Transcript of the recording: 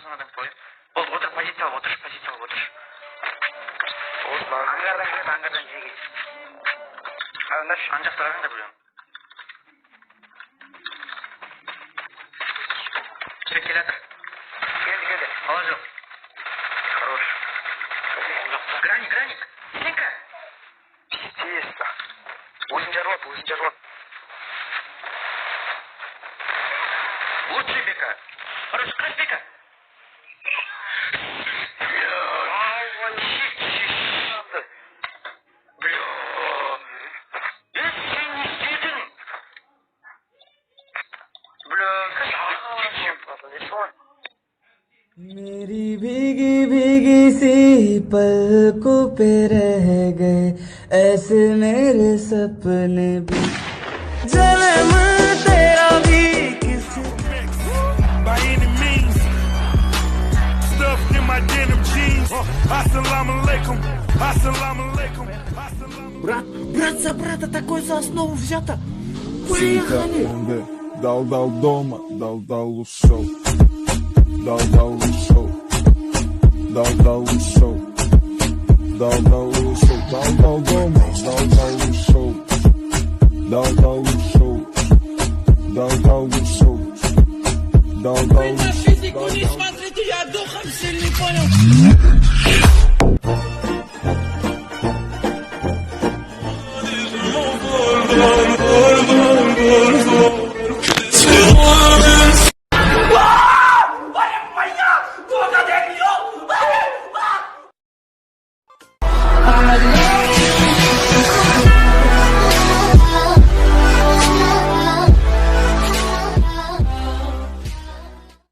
Сонадан қой. Ол отыр, позиция алып отыр. Аңғардан жеге. Ан жақта қараңдар білем. Келе жатыр. Келді. Ала жоқ. Хорош. Граник. Сенька. Пиздец. Өзін жарылап. Лучше бека. Хорош, крась бека. मेरी भीगी सी पलकों पे रह गए ऐसे मेरे सपने भी जन्म तेरा भी किसी by any means stuffed in my denim jeans. Assalamu alaikum. Брат за брата, такой за основу взято. Синька, Поехали! дал дома, дал ушел. Дал ушел. Дал дома, дал ушел. Вы на физику не смотрите, я духом сильный, понял?